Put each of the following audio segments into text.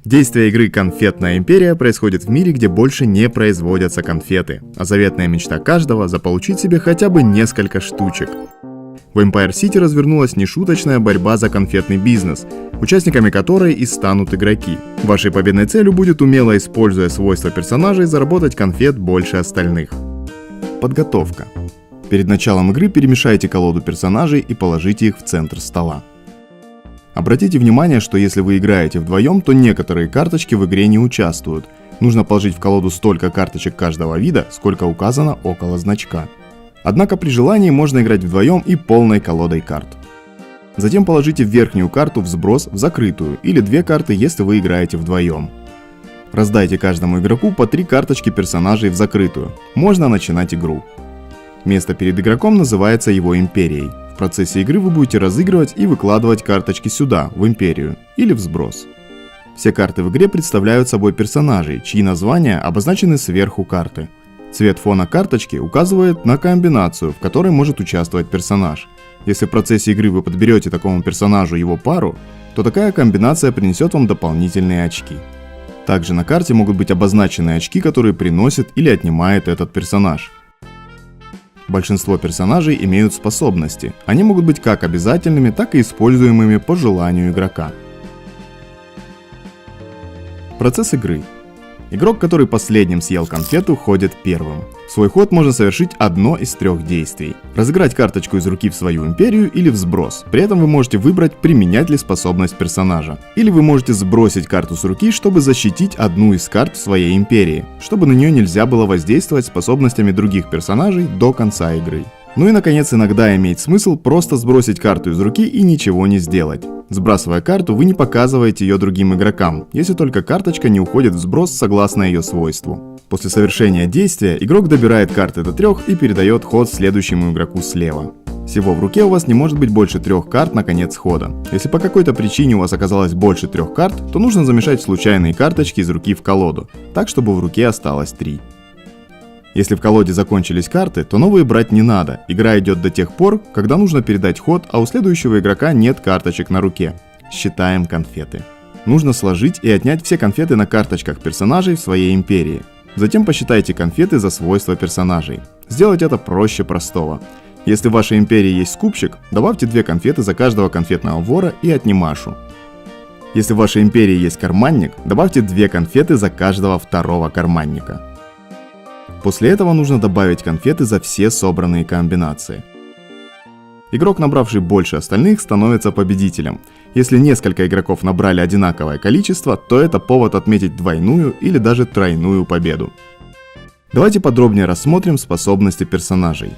Действие игры «Конфетная империя» происходит в мире, где больше не производятся конфеты, а заветная мечта каждого – заполучить себе хотя бы несколько штучек. В Empire City развернулась нешуточная борьба за конфетный бизнес, участниками которой и станут игроки. Вашей победной целью будет, умело используя свойства персонажей, заработать конфет больше остальных. Подготовка. Перед началом игры перемешайте колоду персонажей и положите их в центр стола. Обратите внимание, что если вы играете вдвоем, то некоторые карточки в игре не участвуют. Нужно положить в колоду столько карточек каждого вида, сколько указано около значка. Однако при желании можно играть вдвоем и полной колодой карт. Затем положите верхнюю карту в сброс в закрытую, или 2 карты, если вы играете вдвоем. Раздайте каждому игроку по 3 карточки персонажей в закрытую. Можно начинать игру. Место перед игроком называется его империей. В процессе игры вы будете разыгрывать и выкладывать карточки сюда, в империю, или в сброс. Все карты в игре представляют собой персонажей, чьи названия обозначены сверху карты. Цвет фона карточки указывает на комбинацию, в которой может участвовать персонаж. Если в процессе игры вы подберете такому персонажу его пару, то такая комбинация принесет вам дополнительные очки. Также на карте могут быть обозначены очки, которые приносит или отнимает этот персонаж. Большинство персонажей имеют способности. Они могут быть как обязательными, так и используемыми по желанию игрока. Процесс игры. Игрок, который последним съел конфету, ходит первым. В свой ход можно совершить одно из 3 действий. Разыграть карточку из руки в свою империю или в сброс. При этом вы можете выбрать, применять ли способность персонажа. Или вы можете сбросить карту с руки, чтобы защитить одну из карт в своей империи, чтобы на нее нельзя было воздействовать способностями других персонажей до конца игры. Ну и наконец, иногда имеет смысл просто сбросить карту из руки и ничего не сделать. Сбрасывая карту, вы не показываете ее другим игрокам, если только карточка не уходит в сброс согласно ее свойству. После совершения действия игрок добирает карты до 3 и передает ход следующему игроку слева. Всего в руке у вас не может быть больше 3 карт на конец хода. Если по какой-то причине у вас оказалось больше 3 карт, то нужно замешать случайные карточки из руки в колоду, так чтобы в руке осталось 3. Если в колоде закончились карты, то новые брать не надо. Игра идет до тех пор, когда нужно передать ход, а у следующего игрока нет карточек на руке. Считаем конфеты. Нужно сложить и отнять все конфеты на карточках персонажей в своей империи. Затем посчитайте конфеты за свойства персонажей. Сделать это проще простого. Если в вашей империи есть скупщик, добавьте 2 конфеты за каждого конфетного вора и отнимашу. Если в вашей империи есть карманник, добавьте 2 конфеты за каждого второго карманника. После этого нужно добавить конфеты за все собранные комбинации. Игрок, набравший больше остальных, становится победителем. Если несколько игроков набрали одинаковое количество, то это повод отметить двойную или даже тройную победу. Давайте подробнее рассмотрим способности персонажей.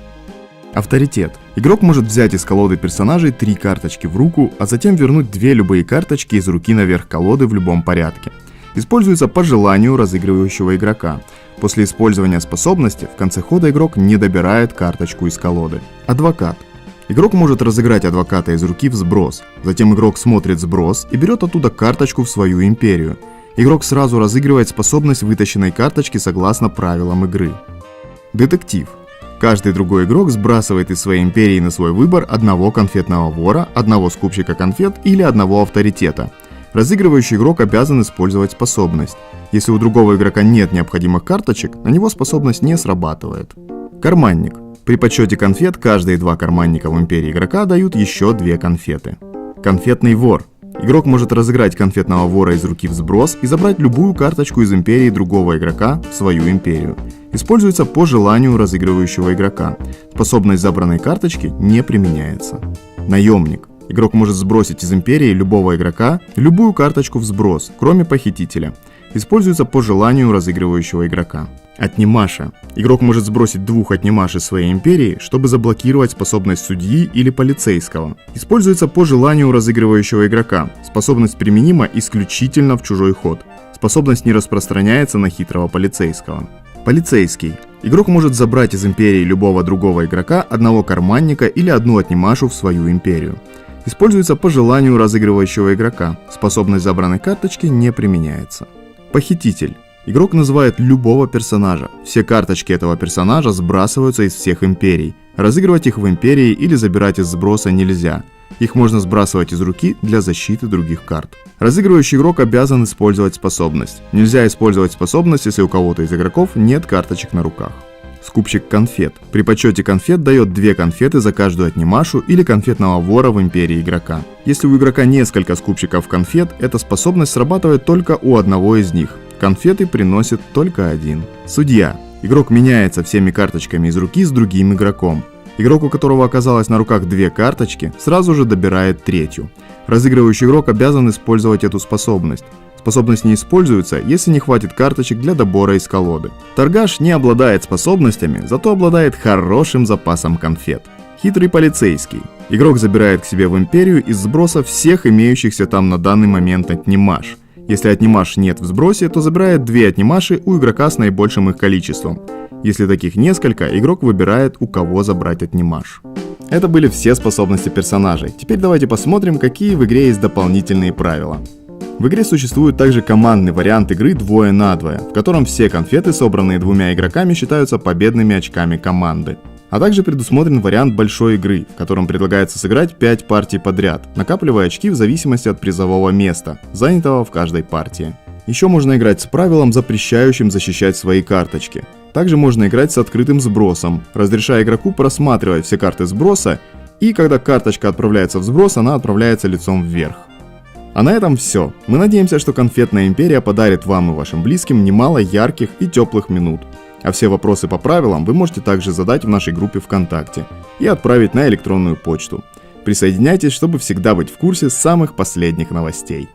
Авторитет. Игрок может взять из колоды персонажей 3 карточки в руку, а затем вернуть 2 любые карточки из руки наверх колоды в любом порядке. Используется по желанию разыгрывающего игрока. После использования способности в конце хода игрок не добирает карточку из колоды. Адвокат. Игрок может разыграть адвоката из руки в сброс. Затем игрок смотрит сброс и берет оттуда карточку в свою империю. Игрок сразу разыгрывает способность вытащенной карточки согласно правилам игры. Детектив. Каждый другой игрок сбрасывает из своей империи на свой выбор одного конфетного вора, одного скупщика конфет или одного авторитета. Разыгрывающий игрок обязан использовать способность. Если у другого игрока нет необходимых карточек, на него способность не срабатывает. Карманник. При подсчете конфет каждые 2 карманника в империи игрока дают еще 2 конфеты. Конфетный вор. Игрок может разыграть конфетного вора из руки в сброс и забрать любую карточку из империи другого игрока в свою империю. Используется по желанию разыгрывающего игрока. Способность забранной карточки не применяется. Наемник. Игрок может сбросить из империи любого игрока любую карточку в сброс, кроме похитителя. Используется по желанию разыгрывающего игрока. Отнимаша. Игрок может сбросить 2 отнимаш из своей империи, чтобы заблокировать способность судьи или полицейского. Используется по желанию разыгрывающего игрока. Способность применима исключительно в чужой ход. Способность не распространяется на хитрого полицейского. Полицейский. Игрок может забрать из империи любого другого игрока одного карманника или одну отнимашу в свою империю. Используется по желанию разыгрывающего игрока. Способность забранной карточки не применяется. Похититель. Игрок называет любого персонажа. Все карточки этого персонажа сбрасываются из всех империй. Разыгрывать их в Империи или забирать из сброса нельзя. Их можно сбрасывать из руки для защиты других карт. Разыгрывающий игрок обязан использовать способность. Нельзя использовать способность, если у кого-то из игроков нет карточек на руках. Скупщик конфет. При подсчете конфет дает 2 конфеты за каждую отнимашу или конфетного вора в Империи игрока. Если у игрока несколько скупщиков конфет, эта способность срабатывает только у одного из них. Конфеты приносит только один. Судья. Игрок меняется всеми карточками из руки с другим игроком. Игрок, у которого оказалось на руках 2 карточки, сразу же добирает 3-ю. Разыгрывающий игрок обязан использовать эту способность. Способность не используется, если не хватит карточек для добора из колоды. Торгаш не обладает способностями, зато обладает хорошим запасом конфет. Хитрый полицейский. Игрок забирает к себе в Империю из сброса всех имеющихся там на данный момент отнимаш. Если отнимаш нет в сбросе, то забирает 2 отнимаши у игрока с наибольшим их количеством. Если таких несколько, игрок выбирает, у кого забрать отнимаш. Это были все способности персонажей. Теперь давайте посмотрим, какие в игре есть дополнительные правила. В игре существует также командный вариант игры 2 на 2, в котором все конфеты, собранные 2 игроками, считаются победными очками команды. А также предусмотрен вариант большой игры, в котором предлагается сыграть 5 партий подряд, накапливая очки в зависимости от призового места, занятого в каждой партии. Еще можно играть с правилом, запрещающим защищать свои карточки. Также можно играть с открытым сбросом, разрешая игроку просматривать все карты сброса, и когда карточка отправляется в сброс, она отправляется лицом вверх. А на этом все. Мы надеемся, что Конфетная Империя подарит вам и вашим близким немало ярких и теплых минут. А все вопросы по правилам вы можете также задать в нашей группе ВКонтакте и отправить на электронную почту. Присоединяйтесь, чтобы всегда быть в курсе самых последних новостей.